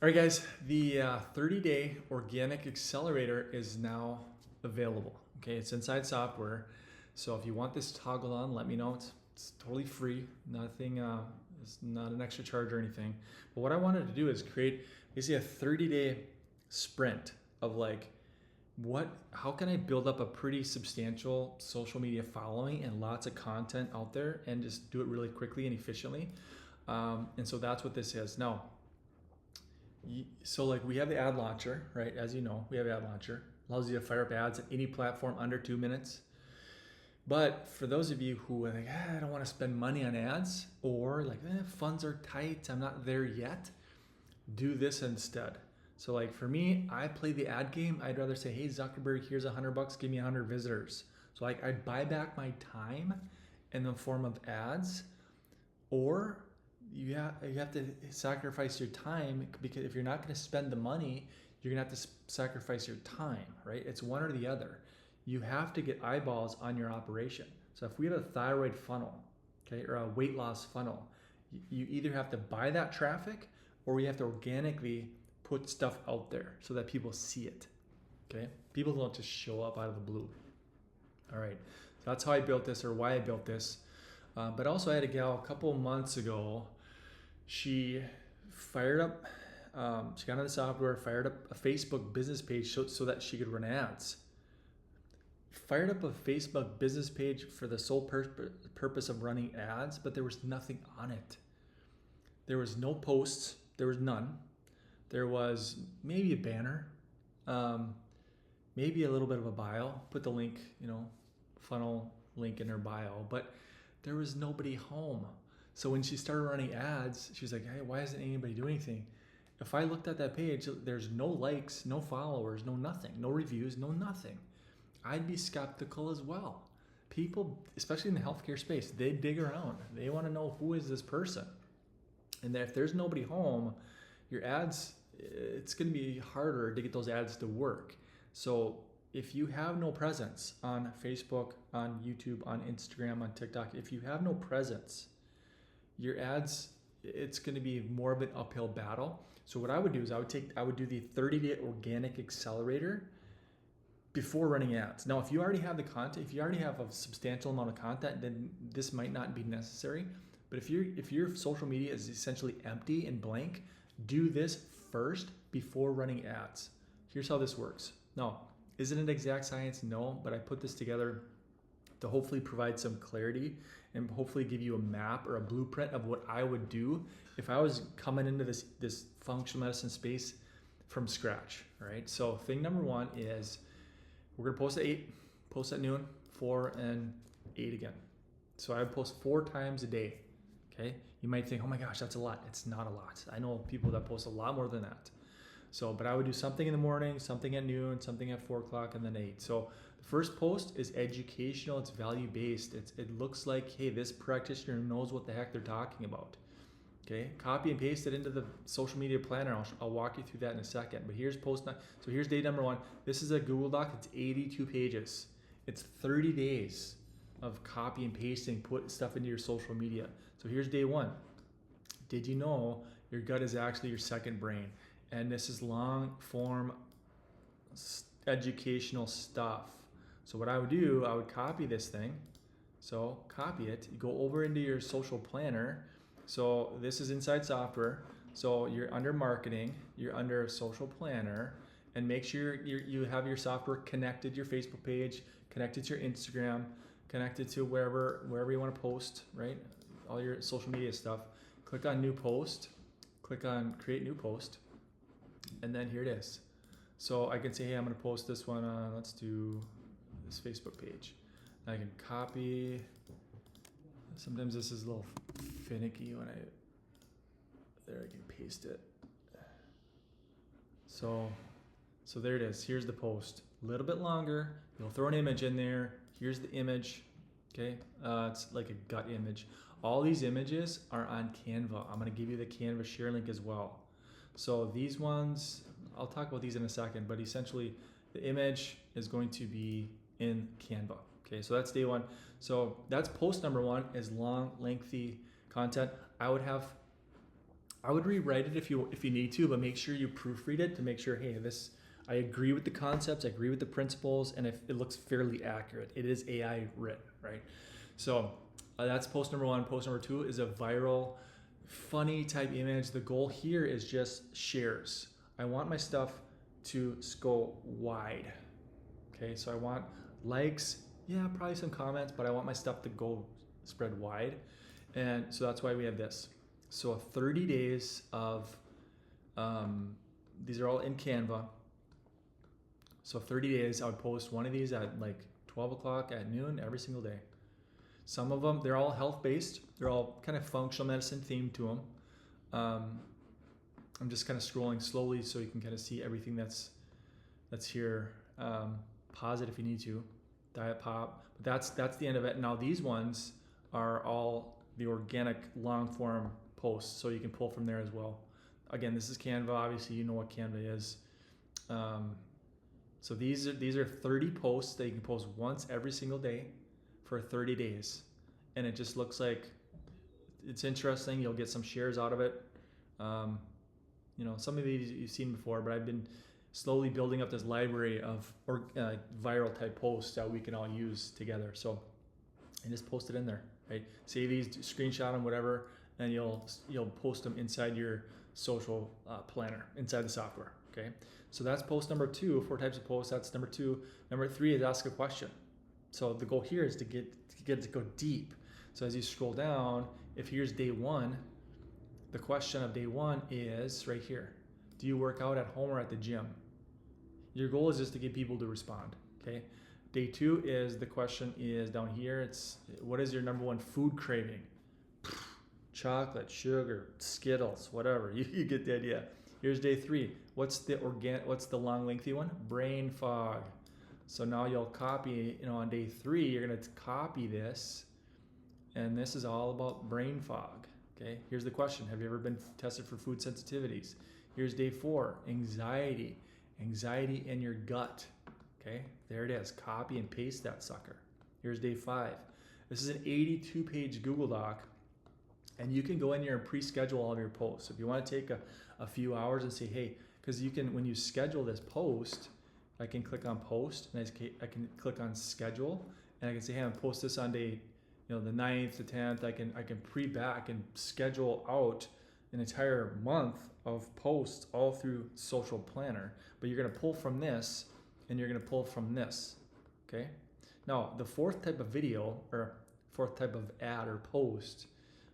All right, guys, the 30-day organic accelerator is now available. Okay, it's inside software. So if you want this toggled on, let me know. It's totally free. Nothing, it's not an extra charge or anything. But what I wanted to do is create basically a 30-day sprint of like, how can I build up a pretty substantial social media following and lots of content out there and just do it really quickly and efficiently. And so that's what this is. Now, so like we have the ad launcher, right? As you know, we have ad launcher. Allows you to fire up ads at any platform under 2 minutes. But for those of you who are like, I don't want to spend money on ads, or like, funds are tight, I'm not there yet, do this instead. So like for me, I play the ad game. I'd rather say, hey, Zuckerberg, here's $100, give me 100 visitors. So like I'd buy back my time in the form of ads, or you have to sacrifice your time, because if you're not going to spend the money, you're going to have to sacrifice your time, right? It's one or the other. You have to get eyeballs on your operation. So if we have a thyroid funnel, okay, or a weight loss funnel, you either have to buy that traffic or you have to organically put stuff out there so that people see it, okay? People don't just show up out of the blue. All right, so that's how I built this, or why I built this. But also I had a gal a couple months ago. She fired up, she got on the software, fired up a Facebook business page so that she could run ads. Fired up a Facebook business page for the sole purpose of running ads, but there was nothing on it. There was no posts, there was none. There was maybe a banner, maybe a little bit of a bio, put the link, funnel link in her bio, but there was nobody home. So when she started running ads, she was like, hey, why isn't anybody doing anything? If I looked at that page, there's no likes, no followers, no nothing, no reviews, no nothing. I'd be skeptical as well. People, especially in the healthcare space, they dig around. They want to know, who is this person? And if there's nobody home, your ads, it's going to be harder to get those ads to work. So if you have no presence on Facebook, on YouTube, on Instagram, on TikTok, if you have no presence, your ads, it's going to be more of an uphill battle. So what I would do is I would do the 30-day organic accelerator before running ads. Now, if you already have the content, if you already have a substantial amount of content, then this might not be necessary. But if your social media is essentially empty and blank, do this first before running ads. Here's how this works. Now, isn't it exact science? No, but I put this together to hopefully provide some clarity and hopefully give you a map or a blueprint of what I would do if I was coming into this functional medicine space from scratch, right? So thing number one is we're gonna post at 8, post at noon, 4, and 8 again. So I would post 4 times a day, okay? You might think, oh my gosh, that's a lot. It's not a lot. I know people that post a lot more than that. So, but I would do something in the morning, something at noon, something at 4 o'clock, and then 8. So the first post is educational, it's value-based. It looks like, hey, this practitioner knows what the heck they're talking about. Okay, copy and paste it into the social media planner. I'll walk you through that in a second. But here's so here's day number 1. This is a Google Doc. It's 82 pages. It's 30 days of copy and pasting, put stuff into your social media. So here's day 1. Did you know your gut is actually your second brain? And this is long form educational stuff. So what I would do, I would copy this thing. So copy it, you go over into your social planner. So this is inside software. So you're under marketing, you're under social planner, and make sure you have your software connected, your Facebook page, connected to your Instagram, connected to wherever you want to post, right? All your social media stuff. Click on new post, click on create new post, and then here it is. So I can say, hey, I'm going to post this one on, let's do this Facebook page. I can copy. Sometimes this is a little finicky when I can paste it. So there it is. Here's the post. A little bit longer. You'll throw an image in there. Here's the image. Okay, it's like a gut image. All these images are on Canva. I'm going to give you the Canva share link as well. So these ones, I'll talk about these in a second, but essentially the image is going to be in Canva. Okay, so that's day 1. So that's post number 1, is long, lengthy content. I would have I would rewrite it if you need to, but make sure you proofread it to make sure, hey, this, I agree with the concepts, I agree with the principles, and if it looks fairly accurate. It is AI written, right? So that's post number 1. Post number 2 is a viral, funny type image. The goal here is just shares. I want my stuff to go wide. Okay, so I want likes, yeah, probably some comments, but I want my stuff to go spread wide. And so that's why we have this. So 30 days of, these are all in Canva. So 30 days, I would post one of these at like 12 o'clock at noon every single day. Some of them, they're all health-based. They're all kind of functional medicine themed to them. I'm just kind of scrolling slowly so you can kind of see everything that's here. Pause it if you need to. Diet pop. But that's the end of it. Now these ones are all the organic long form posts, so you can pull from there as well. Again, this is Canva. Obviously, you know what Canva is. So these are 30 posts that you can post once every single day for 30 days, and it just looks like it's interesting. You'll get some shares out of it. Some of these you've seen before, but I've been slowly building up this library of viral type posts that we can all use together. So, and just post it in there, right? Save these, screenshot them, whatever, and you'll post them inside your social planner, inside the software. Okay, so that's post number 2. 4 types of posts. That's number 2. Number 3 is ask a question. So the goal here is to get to go deep. So as you scroll down, if here's day 1, the question of day 1 is right here. Do you work out at home or at the gym? Your goal is just to get people to respond. Okay. Day 2 is, the question is down here. It's, what is your number 1 food craving? Chocolate, sugar, Skittles, whatever. You get the idea. Here's day 3. What's the long lengthy one? Brain fog. So now you'll copy, on day 3, you're going to copy this, and this is all about brain fog. Okay. Here's the question. Have you ever been tested for food sensitivities? Here's day 4, anxiety in your gut. Okay. There it is. Copy and paste that sucker. Here's day 5. This is an 82-page Google Doc, and you can go in here and pre-schedule all of your posts. If you want to take a few hours and say, hey, because you can, when you schedule this post, I can click on post, and I can click on schedule, and I can say, hey, I'm gonna post this on day, the 9th, the 10th. I can pre-back and schedule out an entire month of posts all through Social Planner. But you're gonna pull from this, and you're gonna pull from this. Okay. Now the 4th type of video, or 4th type of ad or post,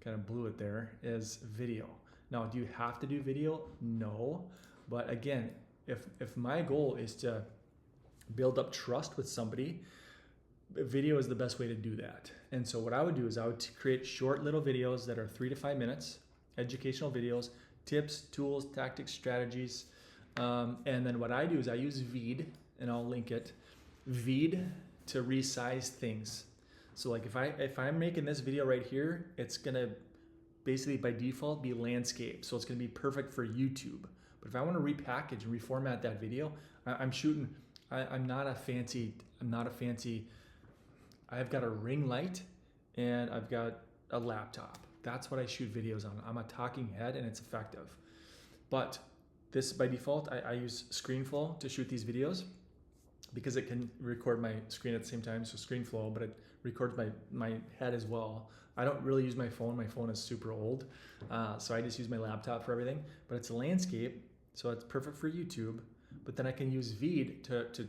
kind of blew it there, is video. Now, do you have to do video? No. But again, if my goal is to build up trust with somebody, video is the best way to do that. And so what I would do is I would create short little videos that are 3 to 5 minutes, educational videos, tips, tools, tactics, strategies. And then what I do is I use Veed, and I'll link it, Veed to resize things. So like if I'm making this video right here, it's gonna basically by default be landscape. So it's gonna be perfect for YouTube. But if I want to repackage and reformat that video, I'm not a fancy, I've got a ring light and I've got a laptop. That's what I shoot videos on. I'm a talking head, and it's effective. But this, by default, I use ScreenFlow to shoot these videos because it can record my screen at the same time. So ScreenFlow, but it records my head as well. I don't really use my phone. My phone is super old. So I just use my laptop for everything. But it's a landscape, so it's perfect for YouTube. But then I can use Veed to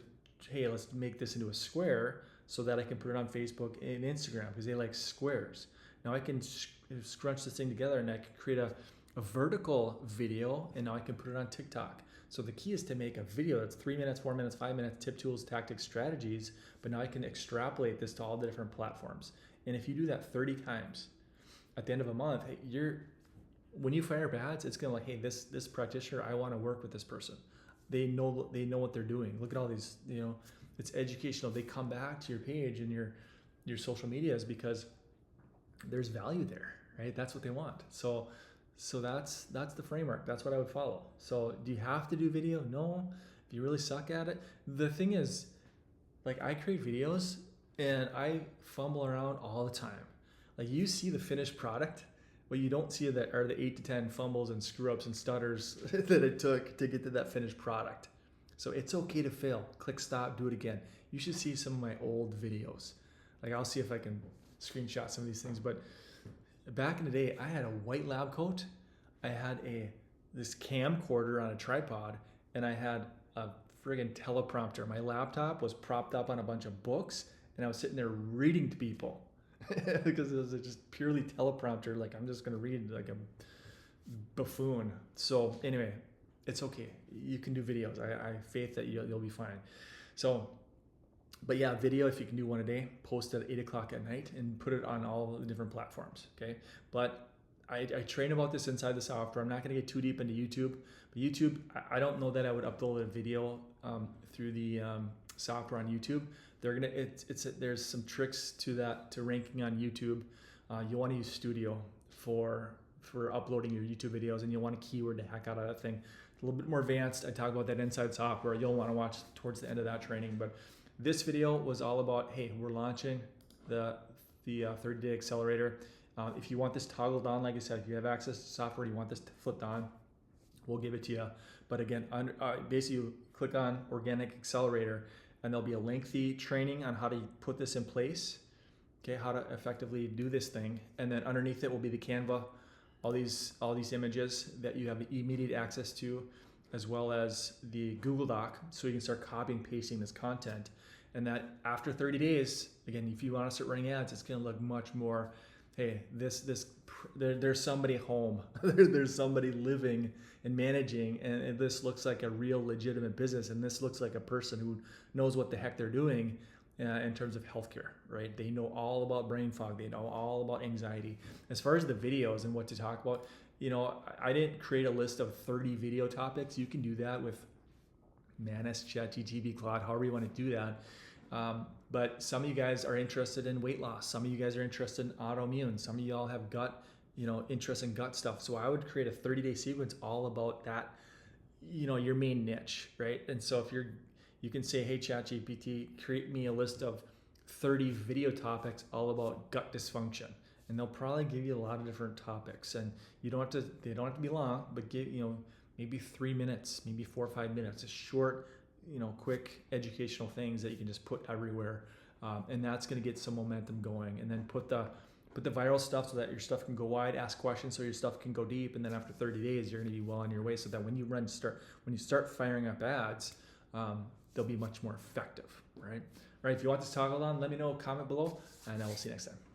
hey, let's make this into a square so that I can put it on Facebook and Instagram because they like squares. Now I can scrunch this thing together, and I can create a vertical video, and now I can put it on TikTok. So the key is to make a video that's 3 minutes, 4 minutes, 5 minutes, tip, tools, tactics, strategies, but now I can extrapolate this to all the different platforms. And if you do that 30 times, at the end of a month, when you fire up ads, it's gonna like, hey, this practitioner, I wanna work with this person. They know what they're doing. Look at all these, it's educational. They come back to your page and your social medias because there's value there, right? That's what they want. So that's the framework. That's what I would follow. So do you have to do video? No. If you really suck at it, the thing is, like, I create videos and I fumble around all the time. Like, you see the finished product What you don't see that are the 8 to 10 fumbles and screw ups and stutters that it took to get to that finished product. So it's okay to fail. Click stop, do it again. You should see some of my old videos. Like I'll see if I can screenshot some of these things. But back in the day, I had a white lab coat. I had this camcorder on a tripod, and I had a friggin' teleprompter. My laptop was propped up on a bunch of books, and I was sitting there reading to people because it was just purely teleprompter. Like I'm just gonna read like a buffoon. So anyway, it's okay. You can do videos. I have faith that you'll be fine. So, but yeah, video, if you can do one a day, post at 8 o'clock at night and put it on all the different platforms. Okay. But I train about this inside the software. I'm not going to get too deep into YouTube, but YouTube, I don't know that I would upload a video through the software on YouTube. There's some tricks to that, to ranking on YouTube. You want to use Studio for uploading your YouTube videos, and you'll want to keyword the heck out of that thing. It's a little bit more advanced. I talk about that inside software. You'll want to watch towards the end of that training. But this video was all about, hey, we're launching the 30-day accelerator. If you want this toggled on, like I said, if you have access to software, you want this flipped on, we'll give it to you. But again, basically you click on Organic Accelerator, and there'll be a lengthy training on how to put this in place, okay, how to effectively do this thing. And then underneath it will be the Canva, all these images that you have immediate access to, as well as the Google Doc, so you can start copying and pasting this content. And that after 30 days, again, if you want to start running ads, it's going to look much more, hey, there's somebody home, there's somebody living and managing, and this looks like a real legitimate business, and this looks like a person who knows what the heck they're doing in terms of healthcare, right? They know all about brain fog, they know all about anxiety. As far as the videos and what to talk about, I didn't create a list of 30 video topics. You can do that with Mannie, ChatGPT, Claude, however you want to do that. But some of you guys are interested in weight loss. Some of you guys are interested in autoimmune. Some of y'all have gut, interest in gut stuff. So I would create a 30-day sequence all about that, your main niche, right? And so if you can say, hey, ChatGPT, create me a list of 30 video topics all about gut dysfunction. And they'll probably give you a lot of different topics. And they don't have to be long, but give, maybe 3 minutes, maybe 4 or 5 minutes, a short, quick educational things that you can just put everywhere. And that's going to get some momentum going. And then put the viral stuff so that your stuff can go wide, ask questions so your stuff can go deep. And then after 30 days, you're going to be well on your way, so that when you start firing up ads, they'll be much more effective, right? All right, if you want this toggled on, let me know, comment below, and I will see you next time.